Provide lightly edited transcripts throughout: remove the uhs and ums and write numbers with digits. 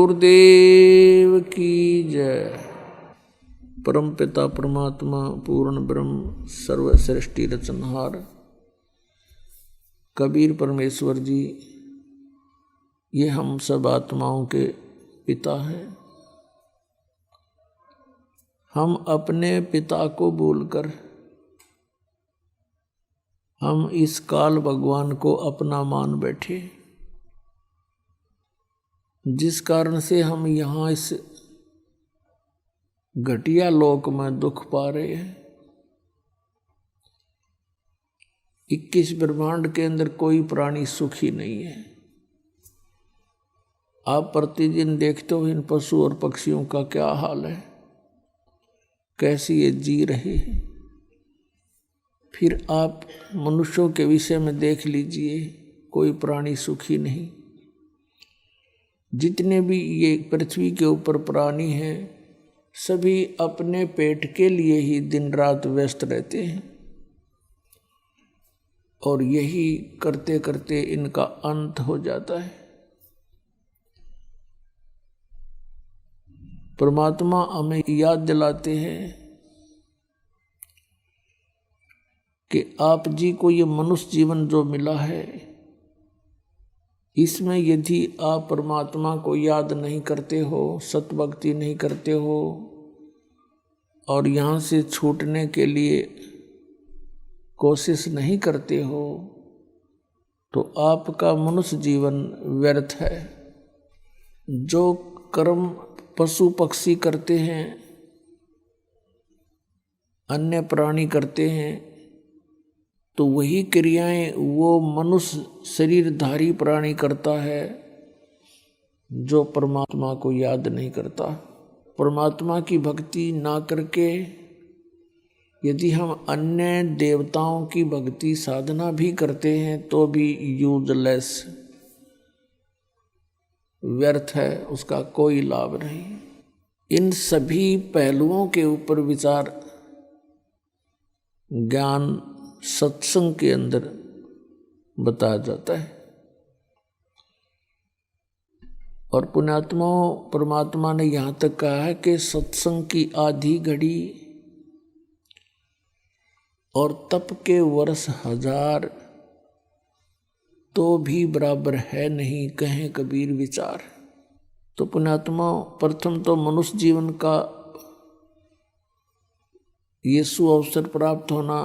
गुरुदेव की जय। परम पिता परमात्मा पूर्ण ब्रह्म सर्व सृष्टि रचनहार कबीर परमेश्वर जी, ये हम सब आत्माओं के पिता हैं। हम अपने पिता को भूलकर हम इस काल भगवान को अपना मान बैठे, जिस कारण से हम यहाँ इस घटिया लोक में दुख पा रहे हैं। 21 ब्रह्मांड के अंदर कोई प्राणी सुखी नहीं है। आप प्रतिदिन देखते हो इन पशु और पक्षियों का क्या हाल है, कैसे ये जी रहे हैं। फिर आप मनुष्यों के विषय में देख लीजिए, कोई प्राणी सुखी नहीं। जितने भी ये पृथ्वी के ऊपर प्राणी हैं, सभी अपने पेट के लिए ही दिन रात व्यस्त रहते हैं और यही करते करते इनका अंत हो जाता है। परमात्मा हमें याद दिलाते हैं कि आप जी को ये मनुष्य जीवन जो मिला है, इसमें यदि आप परमात्मा को याद नहीं करते हो, सतभक्ति नहीं करते हो और यहाँ से छूटने के लिए कोशिश नहीं करते हो, तो आपका मनुष्य जीवन व्यर्थ है। जो कर्म पशु पक्षी करते हैं, अन्य प्राणी करते हैं, तो वही क्रियाएं वो मनुष्य शरीरधारी प्राणी करता है जो परमात्मा को याद नहीं करता। परमात्मा की भक्ति ना करके यदि हम अन्य देवताओं की भक्ति साधना भी करते हैं तो भी यूजलेस, व्यर्थ है, उसका कोई लाभ नहीं। इन सभी पहलुओं के ऊपर विचार ज्ञान सत्संग के अंदर बताया जाता है। और पुण्यात्माओं, परमात्मा ने यहाँ तक कहा है कि सत्संग की आधी घड़ी और तप के वर्ष 1000 तो भी बराबर है नहीं, कहें कबीर विचार। तो पुण्यात्माओं, प्रथम तो मनुष्य जीवन का ये सुअवसर प्राप्त होना,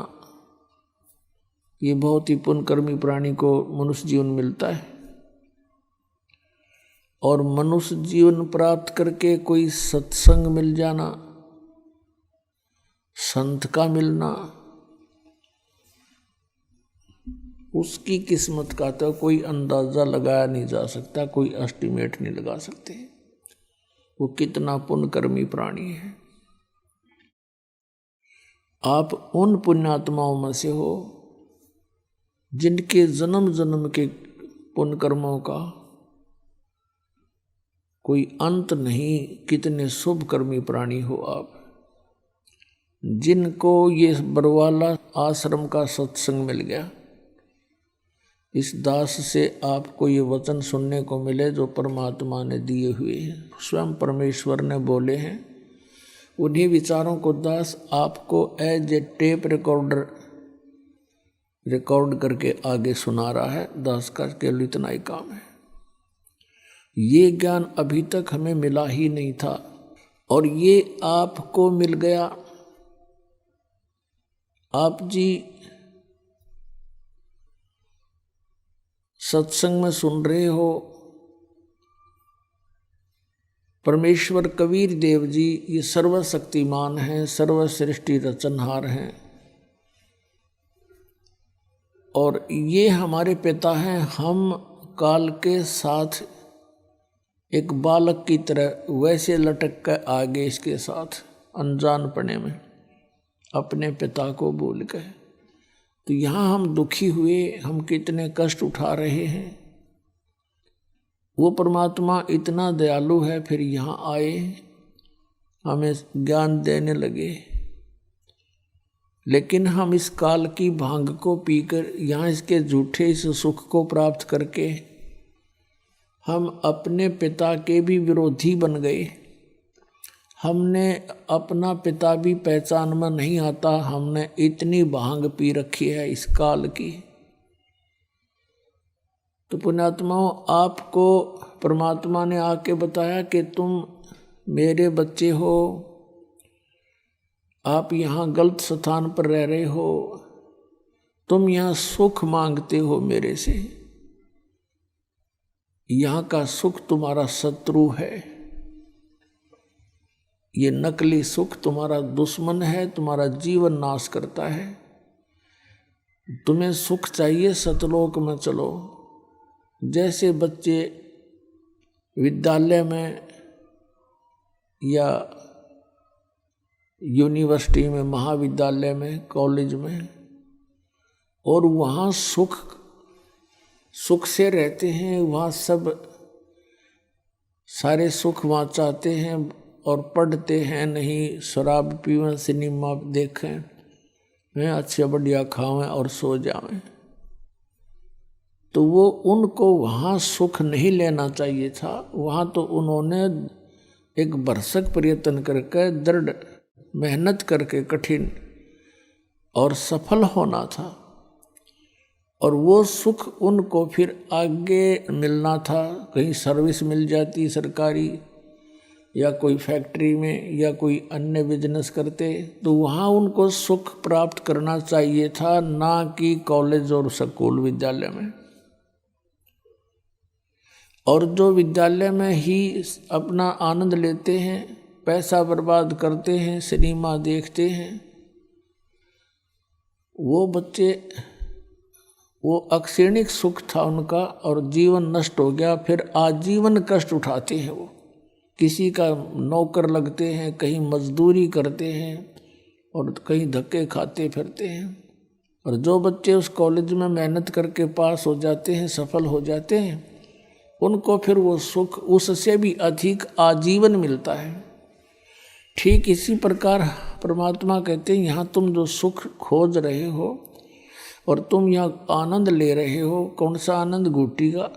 ये बहुत ही पुण्यकर्मी प्राणी को मनुष्य जीवन मिलता है। और मनुष्य जीवन प्राप्त करके कोई सत्संग मिल जाना, संत का मिलना, उसकी किस्मत का तो कोई अंदाजा लगाया नहीं जा सकता, कोई एस्टिमेट नहीं लगा सकते वो कितना पुण्यकर्मी प्राणी है। आप उन पुण्यात्माओं में से हो जिनके जन्म जन्म के पुण्य कर्मों का कोई अंत नहीं। कितने शुभ कर्मी प्राणी हो आप, जिनको ये बरवाला आश्रम का सत्संग मिल गया। इस दास से आपको ये वचन सुनने को मिले जो परमात्मा ने दिए हुए हैं, स्वयं परमेश्वर ने बोले हैं। उन्हीं विचारों को दास आपको एज ए टेप रिकॉर्ड करके आगे सुना रहा है। दास का केवल इतना ही काम है। ये ज्ञान अभी तक हमें मिला ही नहीं था और ये आपको मिल गया। आप जी सत्संग में सुन रहे हो। परमेश्वर कबीर देव जी ये सर्वशक्तिमान हैं, सर्व सृष्टि रचनहार हैं और ये हमारे पिता हैं। हम काल के साथ एक बालक की तरह वैसे लटक कर आगे इसके साथ अनजान पने में अपने पिता को भूल गए। तो यहाँ हम दुखी हुए, हम कितने कष्ट उठा रहे हैं। वो परमात्मा इतना दयालु है, फिर यहाँ आए, हमें ज्ञान देने लगे। लेकिन हम इस काल की भांग को पीकर यहाँ इसके झूठे इस सुख को प्राप्त करके हम अपने पिता के भी विरोधी बन गए। हमने अपना पिता भी पहचान में नहीं आता, हमने इतनी भांग पी रखी है इस काल की। तो पुण्यात्माओं, आपको परमात्मा ने आके बताया कि तुम मेरे बच्चे हो, आप यहाँ गलत स्थान पर रह रहे हो, तुम यहाँ सुख मांगते हो मेरे से, यहाँ का सुख तुम्हारा शत्रु है, ये नकली सुख तुम्हारा दुश्मन है, तुम्हारा जीवन नाश करता है। तुम्हें सुख चाहिए, सतलोक में चलो। जैसे बच्चे विद्यालय में या यूनिवर्सिटी में, महाविद्यालय में, कॉलेज में, और वहाँ सुख से रहते हैं, वहाँ सब सारे सुख वहाँ चाहते हैं और पढ़ते हैं नहीं, शराब पीवें, सिनेमा देखें, अच्छे बढ़िया खावें और सो जावें। तो वो उनको वहाँ सुख नहीं लेना चाहिए था। वहाँ तो उन्होंने एक भरसक प्रयत्न करके, दृढ़ मेहनत करके, कठिन और सफल होना था, और वो सुख उनको फिर आगे मिलना था। कहीं सर्विस मिल जाती सरकारी, या कोई फैक्ट्री में, या कोई अन्य बिजनेस करते, तो वहाँ उनको सुख प्राप्त करना चाहिए था, ना कि कॉलेज और स्कूल विद्यालय में। और जो विद्यालय में ही अपना आनंद लेते हैं, पैसा बर्बाद करते हैं, सिनेमा देखते हैं, वो बच्चे, वो अक्षणिक सुख था उनका और जीवन नष्ट हो गया। फिर आजीवन कष्ट उठाते हैं, वो किसी का नौकर लगते हैं, कहीं मजदूरी करते हैं और कहीं धक्के खाते फिरते हैं। और जो बच्चे उस कॉलेज में मेहनत करके पास हो जाते हैं, सफल हो जाते हैं, उनको फिर वो सुख उससे भी अधिक आजीवन मिलता है। ठीक इसी प्रकार परमात्मा कहते हैं, यहाँ तुम जो सुख खोज रहे हो और तुम यहाँ आनंद ले रहे हो, कौन सा आनंद? घूटी का।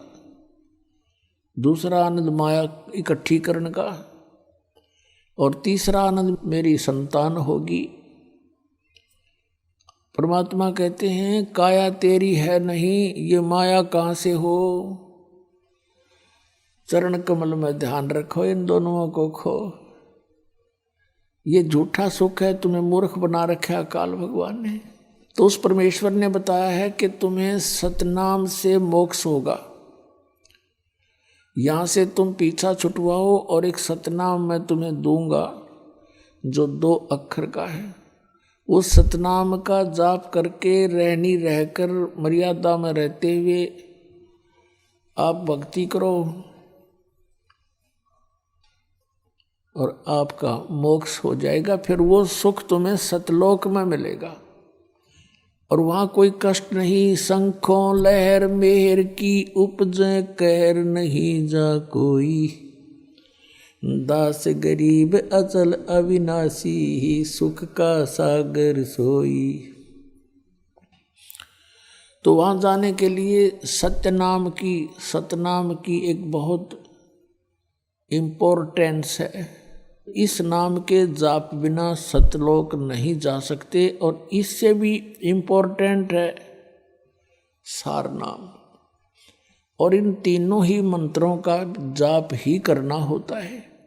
दूसरा आनंद माया इकट्ठी करने का, और तीसरा आनंद मेरी संतान होगी। परमात्मा कहते हैं, काया तेरी है नहीं, ये माया कहाँ से हो? चरण कमल में ध्यान रखो, इन दोनों को खो। ये झूठा सुख है, तुम्हें मूर्ख बना रखा अकाल भगवान ने। तो उस परमेश्वर ने बताया है कि तुम्हें सतनाम से मोक्ष होगा। यहाँ से तुम पीछा छुटवाओ और एक सतनाम मैं तुम्हें दूंगा जो 2 अक्षर का है। उस सतनाम का जाप करके, रहनी रहकर, मर्यादा में रहते हुए आप भक्ति करो और आपका मोक्ष हो जाएगा। फिर वो सुख तुम्हें सतलोक में मिलेगा और वहाँ कोई कष्ट नहीं। शंखों लहर मेहर की उपजे, कहर नहीं जा कोई। दास गरीब अचल अविनाशी, ही सुख का सागर सोई। तो वहाँ जाने के लिए सतनाम की एक बहुत इम्पोर्टेंस है। इस नाम के जाप बिना सतलोक नहीं जा सकते। और इससे भी इम्पोर्टेंट है सार नाम। और इन तीनों ही मंत्रों का जाप ही करना होता है।